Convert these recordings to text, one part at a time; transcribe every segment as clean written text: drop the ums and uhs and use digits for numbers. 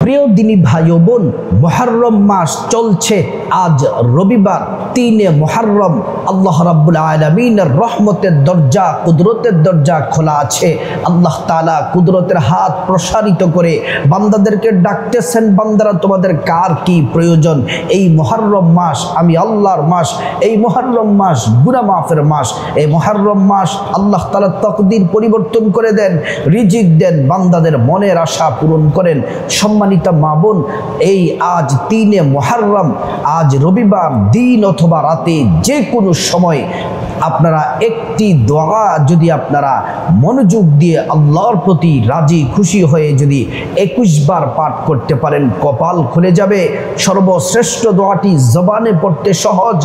প্রিয় দিনী ভাই ও বোন, মুহররম মাস চলছে। আজ রবিবার 3 মুহররম। আল্লাহ রাব্বুল আলামিনের রহমতের দরজা, কুদরতের দরজা খোলা আছে। আল্লাহ তাআলা কুদরতের হাত প্রসারিত করে বান্দাদেরকে ডাকতেছেন, বান্দারা তোমাদের কার কি প্রয়োজন? এই মুহররম মাস আমি আল্লাহর মাস, এই মুহররম মাস গুনাহ মাফের মাস। এই মুহররম মাস আল্লাহ তাআলা তাকদীর পরিবর্তন করে দেন, রিজিক দেন, বান্দাদের মনের আশা পূরণ করেন। সম্মানিত মা বোন, এই আজ 3 মুহররম, আজ রবিবার দিন অথবা রাতে যে কোনো সময় আপনারা একটি দোয়া যদি আপনারা মনোযোগ দিয়ে আল্লাহর প্রতি রাজি খুশি হয়ে যদি 21 বার পাঠ করতে পারেন, কপাল খুলে যাবে। সর্বশ্রেষ্ঠ দোয়াটি জবানে পড়তে সহজ,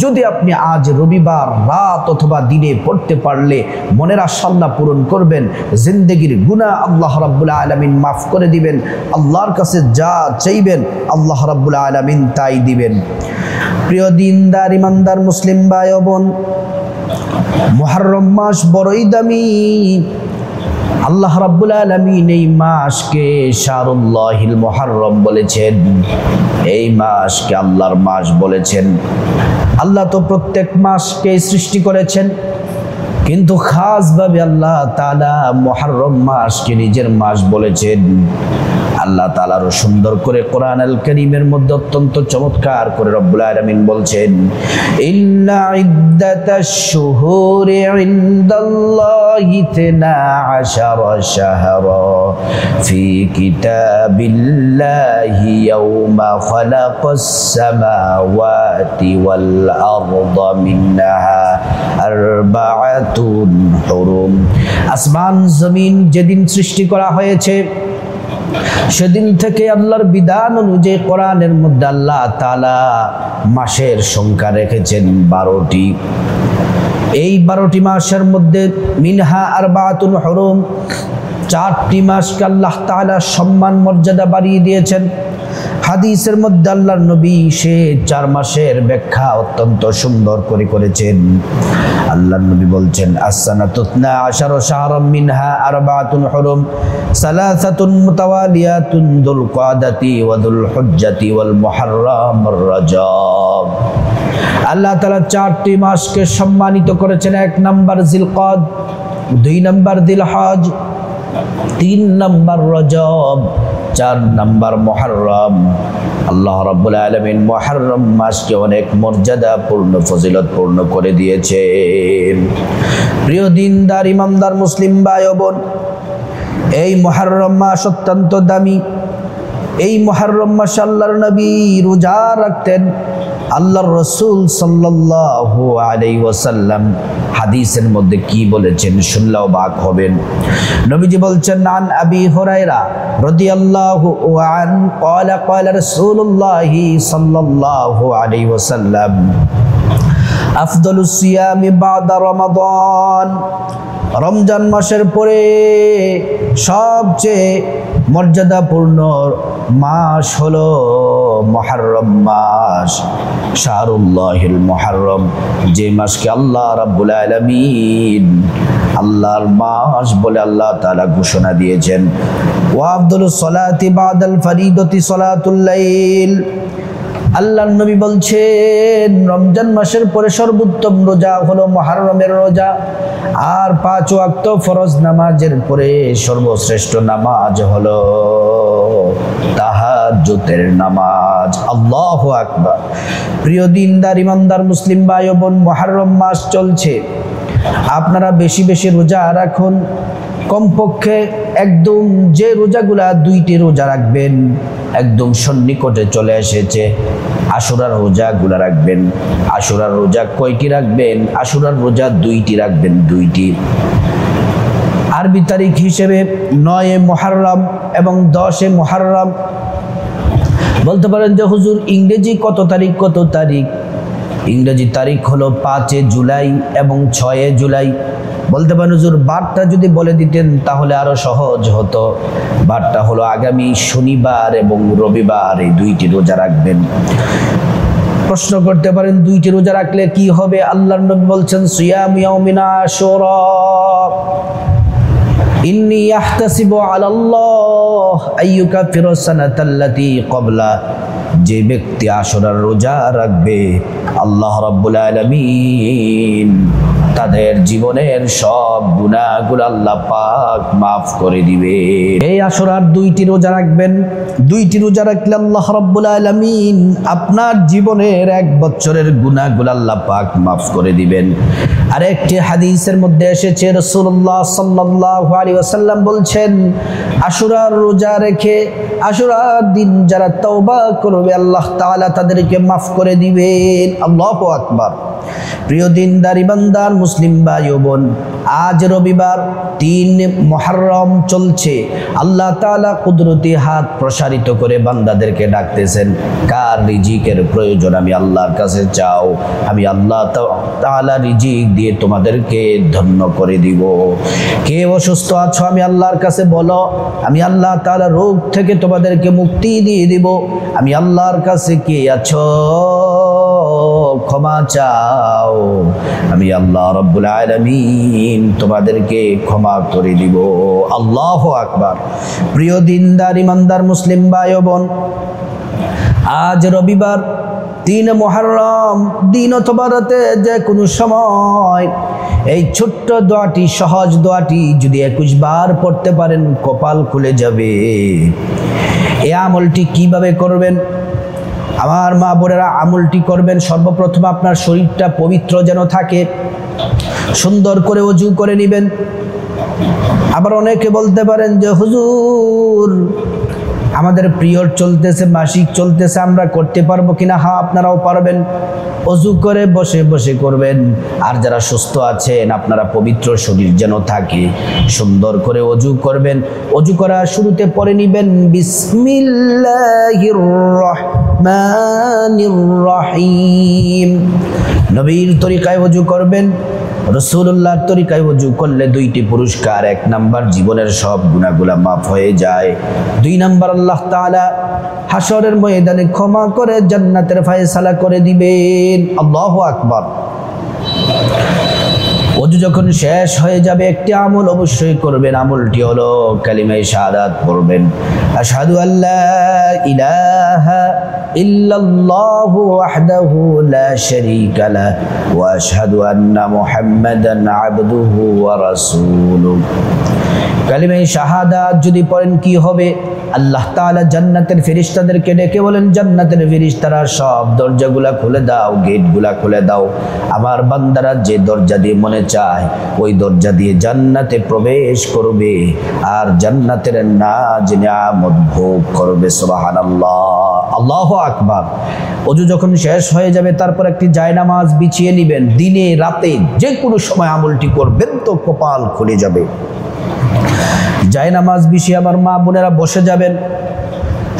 যদি আপনি আজ রবিবার রাত অথবা দিনে পড়তে পারলে মনের আশা আল্লাহ পূরণ করবেন, জিন্দেগির গুনাহ আল্লাহ রাব্বুল আলামিন মাফ করে দিবেন। আল্লাহর কাছে যা চাইবেন আল্লাহ রাব্বুল আলামিন তাই দিবেন। প্রিয় দিনদার ইমানদার মুসলিম ভাই ও বোন, মুহররম মাস বড়ই দামি। আল্লাহ রাব্বুল আলামিন এই মাসকে শাহরুল্লাহিল মুহররম বলেছেন, এই মাসকে আল্লাহর মাস বলেছেন। আল্লাহ তো প্রত্যেক মাসকে সৃষ্টি করেছেন, কিন্তু খাসভাবে আল্লাহ তাআলা মুহররম মাসকে নিজের মাস বলেছেন। আল্লাহ তাআলা আরো সুন্দর করে কোরআন আল কারীমের মধ্যে অত্যন্ত চমৎকার করে রব্বুল আলামিন বলছেন, ইন্না ইদ্দাতাশ শুহুরি ইনদাল্লাহি 12 শাহরা ফি কিতাবিল্লাহি ইয়াওমা খালাকাস সামাওয়াতি ওয়াল আরদা মিনহা আরবাআতুন হুরুম। আসমান জমিন যেদিন সৃষ্টি করা হয়েছে সেদিন থেকে আল্লাহর বিধান অনুযায়ী কোরআনের মধ্যে আল্লাহ তাআলা মাসের সংখ্যা রেখেছেন 12টি। এই 12টি মাসের মধ্যে মিনহা আরবাআতুন হুরুম, 4টি মাসকে আল্লাহ তাআলা সম্মান মর্যাদা বাড়িয়ে দিয়েছেন। হাদিসের মধ্যে আল্লাহর নবী সে 4 মাসের ব্যাখ্যা অত্যন্ত সুন্দর করে করেছেন। আল্লাহর নবী বলছেন, as-sanatu 12 শাহরাম মিনহা আরবাআতুন হুরুম সালাসাতুন মুতাওয়ালিয়াতুন যুল কআদাতি ওয়া যুল হুজ্জাতি ওয়াল মুহররম আর রাজাব। আল্লাহ তাআলা 4টি মাসকে সম্মানিত করেছেন। 1 নাম্বার জিলকদ, 2 নাম্বার জিলহজ, 3 নাম্বার রজব, 4 নাম্বার মুহররম। আল্লাহ রাব্বুল আলামিন মুহররম মাসকে অনেক মর্যাদাপূর্ণ ফজিলতপূর্ণ করে দিয়েছেন। প্রিয় দিনদার ইমানদার মুসলিম ভাই ও বোন, এই মুহররম মাস অত্যন্ত দামি। এই মুহররম মাসে আল্লাহর নবী রোজা রাখতেন। আল্লাহর রাসূল সাল্লাল্লাহু আলাইহি ওয়াসাল্লাম হাদিসের মধ্যে কি বলেছেন শুনলে অবাক হবেন। নবীজি বলছেন, আন আবি হুরায়রা রাদিয়াল্লাহু আনহু ক্বালা ক্বালা রাসূলুল্লাহি সাল্লাল্লাহু আলাইহি ওয়াসাল্লাম আফদালুস সিয়ামি বাদা রমাদান। রমজান মাসের পরে সবচেয়ে মর্যাদাপূর্ণ মাস হলো মুহররম মাস, শাহরুল্লাহিল মুহররম, যে মাসকে আল্লাহ রাব্বুল আলামিন আল্লাহর মাস বলে আল্লাহ তাআলা ঘোষণা দিয়েছেন। ওয়া আফদালুস সালাতি বাদাল ফরিদতি সালাতুল লাইল। আল্লাহর নবী বলছেন, রমজান মাসের পরে সর্বোত্তম রোজা হলো মুহররমের রোজা, আর 5 ওয়াক্ত ফরজ নামাজের পরে সর্বশ্রেষ্ঠ নামাজ হলো তাহাজ্জুদের নামাজ। আল্লাহু আকবার। প্রিয় দিনদার ইমানদার মুসলিম ভাই ও বোন, মুহররম মাস চলছে, আপনারা বেশি বেশি রোজা রাখুন। কমপক্ষে একদম যে রোজাগুলা 2টি রোজা রাখবেন, একদম সন্নিকটে চলে এসেছে আশুরার রোজাগুলা রাখবেন। আশুরার রোজা কয়টি রাখবেন? আশুরার রোজা 2টি রাখবেন, 2টি। আরবি তারিখ হিসেবে 9 মুহররম এবং 10 মুহররম। বলতে পারেন যে হুজুর ইংরেজি কত তারিখ কত তারিখ? ইংরেজি তারিখ হলো 5 জুলাই এবং 6 জুলাই। বলতে পারেন হুজুর বারটা যদি বলে দিতেন তাহলে আরো সহজ হতো। বারটা হলো আগামী শনিবার এবং রবিবার, এই 2টি রোজা রাখবেন। প্রশ্ন করতে পারেন 2টি রোজা রাখলে কি হবে? আল্লাহর নবী বলছেন, সিয়াম ইয়াউমিন আশুরা, ইন্নী আহতাসিবু আলাল্লাহ আইয়ুকাফিরাস সানাতাল্লাতী ক্বাবলা, যে ব্যক্তি আশুরার রোজা রাখবে আল্লাহ রাব্বুল আলামিন তাদের জীবনের সব গুনাহগুলো আল্লাহ পাক মাফ করে দিবে। এই আশুরার 2টি রোজা রাখবেন, 2টি রোজা রাখলে আল্লাহ রাব্বুল আলামিন আপনার জীবনের 1 বছরের গুনাহগুলো আল্লাহ পাক মাফ করে দিবেন। আর একটি হাদিসের মধ্যে এসেছে রাসূলুল্লাহ সাল্লাল্লাহু আলাইহি ওয়াসাল্লাম বলছেন, আশুরার রোজা রেখে আশুরার দিন যারা তওবা করবে আল্লাহ তাআলা তাদেরকে মাফ করে দিবেন। আল্লাহু আকবার। প্রিয় দিনদারি বান্দার মুসলিম ভাই ও বোন, আজ রবিবার 3 মুহররম চলছে। আল্লাহ তাআলা কুদরতি হাত প্রসারিত করে বান্দাদেরকে ডাকতেছেন, কার রিজিকের প্রয়োজন আমি আল্লাহর কাছে চাও, আমি আল্লাহ তাআলা রিজিক দিয়ে তোমাদেরকে ধন্য করে দিব। কে অসুস্থ আছো আমি আল্লাহর কাছে বলো, আমি আল্লাহ তাআলা রোগ থেকে তোমাদেরকে মুক্তি দিয়ে দিব। আমি আল্লাহর কাছে কে আছো ক্ষমা চাও, আমি আল্লাহ রাব্বুল আলামিন তোমাদেরকে ক্ষমা করে দিব। আল্লাহু আকবার। প্রিয় দিনদার ইমানদার মুসলিম ভাই ও বোন, আজ রবিবার 3 মুহররম দিন অথবা রাতে যে কোনো সময় এই ছোট্ট দোয়াটি, সহজ দোয়াটি যদি 21 বার পড়তে পারেন কপাল খুলে যাবে। এই আমলটি কিভাবে করবেন আমার মা বোনেরা? আমলটি করবেন সর্বপ্রথম আপনার শরীরটা পবিত্র যেন থাকে, সুন্দর করে ওযু করে নেবেন। আবার অনেকে বলতে পারেন যে হুজুর আমাদের পিরিয়ড চলতেছে, মাসিক চলতেছে, আমরা করতে পারবো কিনা? হ্যাঁ, আপনারাও পারবেন। ওযু করে বসে বসে করবেন। আর যারা সুস্থ আছেন আপনারা পবিত্র শরীর যেন থাকে, সুন্দর করে ওযু করবেন। ওযু করার শুরুতে পড়ে নিবেন বিসমিল্লাহির রহমানির রহিম। নবীর তরিকায় ওযু করবেন, রাসূলুল্লাহর তরিকায় ওযু করলে 2টি পুরস্কার। 1 নাম্বার জীবনের সব গুনাহগুলো মাফ হয়ে যায়। 2 নাম্বার আল্লাহ তাআলা হাশরের ময়দানে ক্ষমা করে জান্নাতের ফয়সালা করে দিবেন। আল্লাহু আকবার। ওযু যখন শেষ হয়ে যাবে একটি আমল অবশ্যই করবেন। আমলটি হলো কালিমায়ে শাহাদাত পড়বেন, আশহাদু আল্লা ইলাহা ইল্লাল্লাহু ওয়াহদাহু লা শারীকা লাহ ওয়া আশহাদু আন্না মুহাম্মাদান আবদুহু ওয়া রাসূলুহু। কালিমায়ে শাহাদাত যদি পড়েন কি হবে? আল্লাহ তাআলা জান্নাতের ফেরেশতাদেরকে ডেকে বলেন, জান্নাতের ফেরেশতারা সব দরজাগুলা খুলে দাও, গেটগুলা খুলে দাও। আমার বান্দারা যে দরজা দিয়ে মনে চায় ওই দরজা দিয়ে জান্নাতে প্রবেশ করবে আর জান্নাতের নাজ নিয়ামত ভোগ করবে। সুবহানাল্লাহ, আল্লাহু আকবার। ওযু যখন শেষ হয়ে যাবে তারপর একটি জায়নামাজ বিছিয়ে নেবেন। দিনে রাতে যে কোনো সময় আমলটি করবেন তো কপাল খুলে যাবে। জায়নামাজ বিছিয়ে আমার মা বোনেরা বসে যাবেন।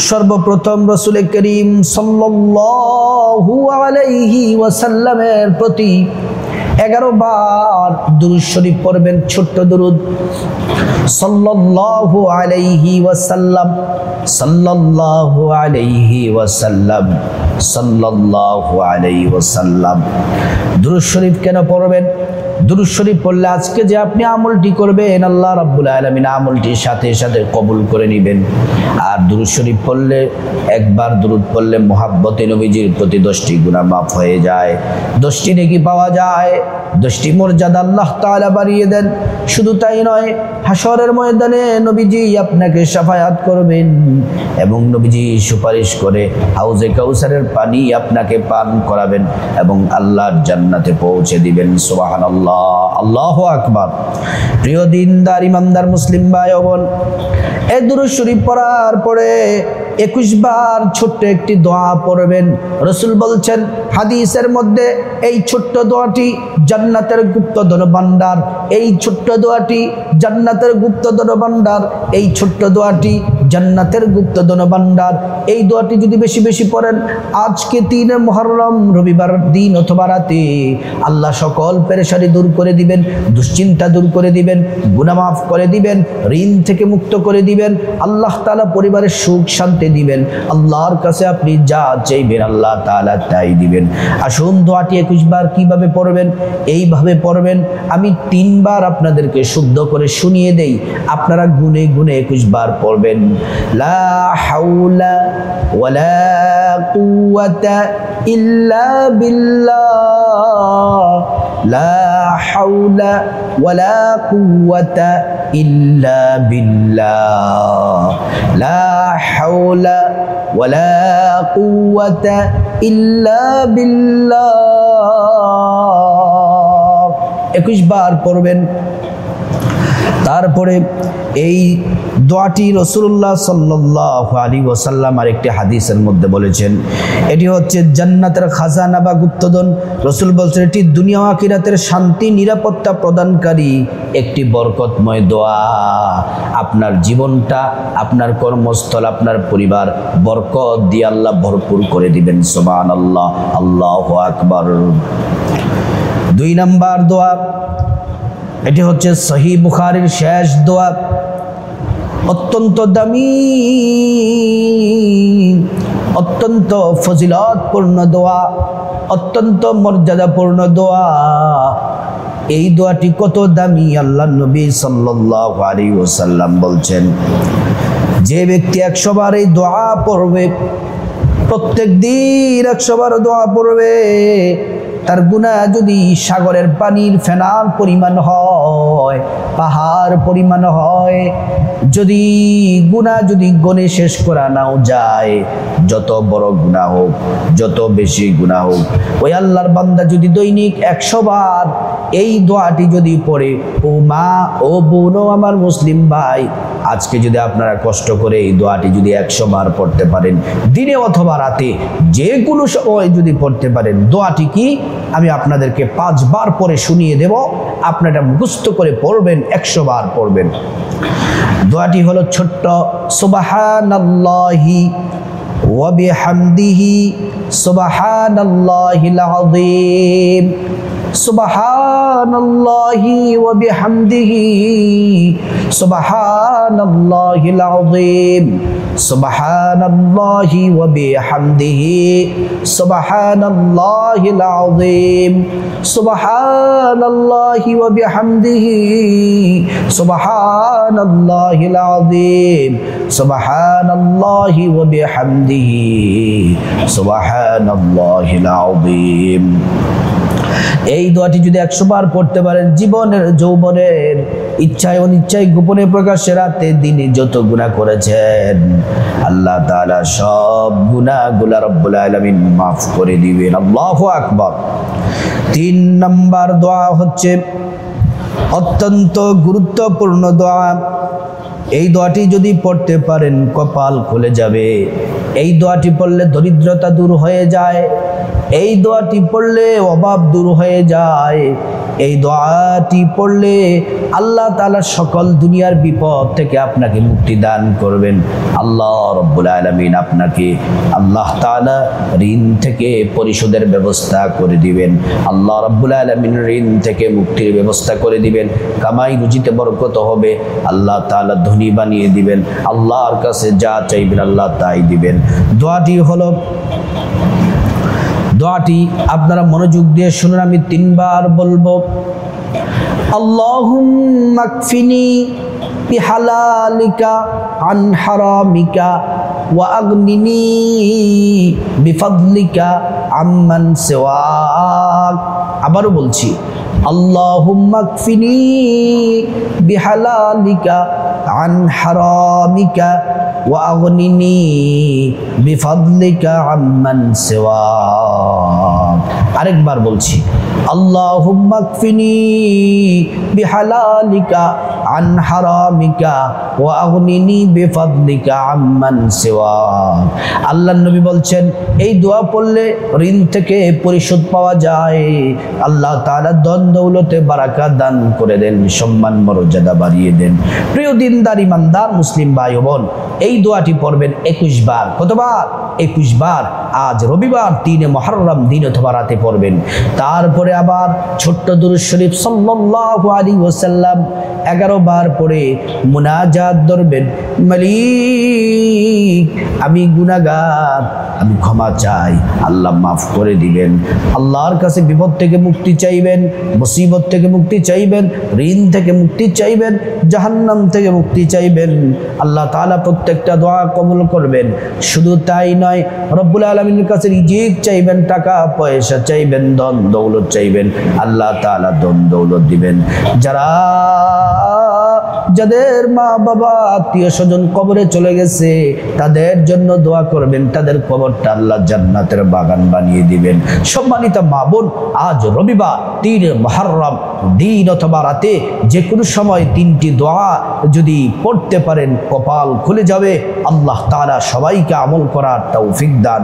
সর্বপ্রথম রাসূল করিম সাল্লাল্লাহু আলাইহি ওয়াসাল্লামের প্রতি 11 বার দুরূদ শরীফ পড়বেন, ছোট্ট দুরূদ। সাল্লাল্লাহু আলাইহি ওয়াসাল্লাম, সাল্লাল্লাহু আলাইহি ওয়াসাল্লাম, সাল্লাল্লাহু আলাইহি ওয়াসাল্লাম। দুরূদ শরীফ কেন পড়বেন? দুরূদ শরীফ পড়লে আজকে যে আপনি আমলটি করবেন আল্লাহ রাব্বুল আলামিন আমলটির সাথে সাথে কবুল করে নেবেন। আর দুরূদ শরীফ পড়লে, একবার দুরূদ পড়লে মুহাব্বতে নবীজির প্রতি 10টি গুনাহ মাফ হয়ে যায়, 10টি নেকি পাওয়া যায়, 10টি মর্যাদা আল্লাহ তাআলা বাড়িয়ে দেন। শুধু তাই নয়, হাশরের ময়দানে নবীজি আপনাকে শাফায়াত করবেন এবং নবীজি সুপারিশ করে হাউজে কাউসারের পানি আপনাকে পান করাবেন এবং আল্লাহর জান্নাতে পৌঁছে দিবেন। সুবহানাল্লাহ, আল্লাহু আকবার। প্রিয় দিনদার ইমানদার মুসলিম ভাই ও বোন, এই দুরূদ শরীফ পড়ার পরে 21 বার ছোট্ট একটি দোয়া পড়বেন। রাসূল বলছেন হাদিসের মধ্যে, এই ছোট্ট দোয়াটি জান্নাতের গুপ্তধন ভান্ডার, এই ছোট্ট দোয়াটি জান্নাতের গুপ্তধন ভান্ডার, এই ছোট্ট দোয়াটি জান্নাতের গুপ্তধন ভান্ডার। এই দোয়াটি যদি বেশি বেশি পড়েন আজকে 3 মুহররম রবিবার দিন অথবা রাতে, আল্লাহ সকল পেরেশানি দূর করে দিবেন, দুশ্চিন্তা দূর করে দিবেন, গুনাহ মাফ করে দিবেন, ঋণ থেকে মুক্ত করে দিবেন। আল্লাহ তাআলা পরিবারের সুখ শান্তি দিবেন। আল্লাহর কাছে আপনি যা চাইবেন আল্লাহ তাআলা তাই দিবেন। আসুন দোয়াটি 21 বার কিভাবে পড়বেন, এইভাবে পড়বেন। আমি 3 বার আপনাদেরকে শুদ্ধ করে শুনিয়ে দেই, আপনারা গুনে গুনে 21 বার পড়বেন। লা হাওলা ওয়ালা কুওয়াতা ইল্লা বিল্লাহ, লা হাওলা ওয়ালা কুওয়াতা ইল্লা বিল্লাহ, লা হাওলা ওয়ালা কুওয়াতা ইল্লা বিল্লাহ। 21 বার পড়বেন। তারপরে এই দোয়াটি রাসূলুল্লাহ সাল্লাল্লাহু আলাইহি ওয়াসাল্লাম আরেকটি হাদিসের মধ্যে বলেছেন, এটি হচ্ছে জান্নাতের খাজানা বা গুপ্তধন। রাসূল বলছেন এটি দুনিয়া ও আখিরাতের শান্তি নিরাপত্তা প্রদানকারী একটি বরকতময় দোয়া। আপনার জীবনটা, আপনার কর্মস্থল, আপনার পরিবার বরকত দিয়ে আল্লাহ ভরপুর করে দিবেন। সুবহানাল্লাহ, আল্লাহু আকবার। 2 নাম্বার দোয়া, এটি হচ্ছে সহিহ বুখারীর শেষ দোয়া, অত্যন্ত দামি, অত্যন্ত ফজিলতপূর্ণ দোয়া, অত্যন্ত মর্যাদাপূর্ণ দোয়া। এই দোয়াটি কত দামি আল্লাহর নবী সাল্লাল্লাহু আলাইহি ওয়াসাল্লাম বলছেন, যে ব্যক্তি 100 বার এই দোয়া পড়বে, প্রত্যেক দিন 100 বার দোয়া পড়বে, তার গুনাহ যদি সাগরের পানির ফেনার পরিমাণ হয়, পাহাড় পরিমাণ হয়, যদি গুনাহ যদি গণে শেষ করা নাও যায়, যত বড় গুনাহ হোক, যত বেশি গুনাহ হোক, ওই আল্লাহর বান্দা যদি দৈনিক 100 বার এই দোয়াটি যদি পড়ে, ও মা ও বোন ও আমার মুসলিম ভাই, আজকে যদি আপনারা কষ্ট করে এই দোয়াটি যদি 100 বার পড়তে পারেন, দিনে অথবা রাতে যে কোনো সময় যদি পড়তে পারেন, দোয়াটি কি আমি আপনাদেরকে 5 বার পরে শুনিয়ে দেব, আপনারা মুখস্থ করে পড়বেন, 100 বার পড়বেন। দোয়াটি হলো ছোট্ট, সুবহানাল্লাহি ওয়া বিহামদিহি সুবহানাল্লাহিল আযীম, সুবহানাল্লাহি ওয়া বিহামদিহি সুবহানাল্লাহিল আযীম, সুবহানাল্লাহি ওয়া বিহামদিহি সুবহানাল্লাহিল আযীম, সুবহানাল্লাহি ওয়া বিহামদিহি সুবহানাল্লাহিল আযীম, সুবহানাল্লাহি ওয়া বিহামদিহি সুবহানাল্লাহিল আযীম। এই দোয়াটি যদি 100 বার পড়তে পারেন, জীবনের যৌবনের ইচ্ছায় অনিচ্ছায় গোপনে প্রকাশ্যে রাতে দিনে যত গুনাহ করেছেন আল্লাহ তাআলা সব গুনাহগুলো রব্বুল আলামিন মাফ করে দিবেন। আল্লাহু আকবার। 3 নাম্বার দোয়া হচ্ছে অত্যন্ত গুরুত্বপূর্ণ দোয়া। এই দোয়াটি যদি পড়তে পারেন কপাল খুলে যাবে। এই দোয়াটি পড়লে দরিদ্রতা দূর হয়ে যায়, এই দোয়াটি পড়লে অভাব দূর হয়ে যায়, এই দোয়াটি পড়লে আল্লাহ তাআলা সকল দুনিয়ার বিপদ থেকে আপনাকে মুক্তি দান করবেন। আল্লাহ রাব্বুল আলামিন আপনাকে আল্লাহ তাআলা ঋণ থেকে পরিশোধের ব্যবস্থা করে দিবেন। আল্লাহ রাব্বুল আলামিন ঋণ থেকে মুক্তির ব্যবস্থা করে দিবেন। কামাই রুজিতে বরকত হবে, আল্লাহ তাআলা ধনী বানিয়ে দিবেন। আল্লাহর কাছে যা চাইবেন আল্লাহ তাই দিবেন। দোয়াটি হলো, দোয়াটি আপনারা মনোযোগ দিয়ে শুনুন, আমি 3 বার বলবো। আল্লাহুম্মা কফিনি বিহালালিকা আন হারামিকা ওয়া আগনিনি বিফাদলিকা আম্মান সিওয়াক। আবারও বলছি, আল্লাহুম্মা কফিনি বিহালালিকা আন হারামিকা ওয়া আগনিনি বিফাদলিকা আম্মান সিওয়াক। আরেকবার বলছি, আল্লাহুম্মা কফিনি বিহালালিকা আন হারামিকা ওয়া আগনিনি বিফাদলিকা আম্মান সিওয়াক। আল্লাহর নবী বলছেন এই দোয়া পড়লে ঋণ থেকে পরিশোধ পাওয়া যায়, আল্লাহ তাআলা ধন দৌলতে বারাকা দান করে দেন, সম্মান মর্যাদা বাড়িয়ে দেন। প্রিয় দিনদার ইমানদার মুসলিম ভাই ও বোন, এই দোয়াটি পড়বেন 21 বার। কতবার? 21 বার। আজ রবিবার 3 মুহররম দিন অথবা রাতে পড়বেন। তারপরে আবার ছোট্ট দুরূদ শরীফ সাল্লাল্লাহু আলাইহি ওয়াসাল্লাম 11 বার পড়ে মুনাজাত ধরবেন, মালিক আমি গুনাহগার, আমি ক্ষমা চাই, আল্লাহ মাফ করে দিবেন। আল্লাহর কাছে বিপদ থেকে মুক্তি চাইবেন, মুসিবত থেকে মুক্তি চাইবেন, ঋণ থেকে মুক্তি চাইবেন, জাহান্নাম থেকে মুক্তি চাইবেন। আল্লাহ তাআলা প্রত্যেকটা দোয়া কবুল করবেন। শুধু তাই নয়, রব্বুল আলামিনের কাছে রিজিক চাইবেন, টাকা পয়সা চাইবেন, ধন দৌলত চাইবেন, আল্লাহ তাআলা ধন দৌলত দিবেন। যাদের মা বাবা আত্মীয় স্বজন কবরে চলে গেছে তাদের জন্য দোয়া করবেন, তাদের কবরটা আল্লাহ জান্নাতের বাগান বানিয়ে দিবেন। সম্মানিত মা বোন, আজ রবিবার 3 মুহররম দিন অথবা রাতে যে কোনো সময় 3টি দোয়া যদি পড়তে পারেন কপাল খুলে যাবে। আল্লাহ তাআলা সবাইকে আমল করার তৌফিক দান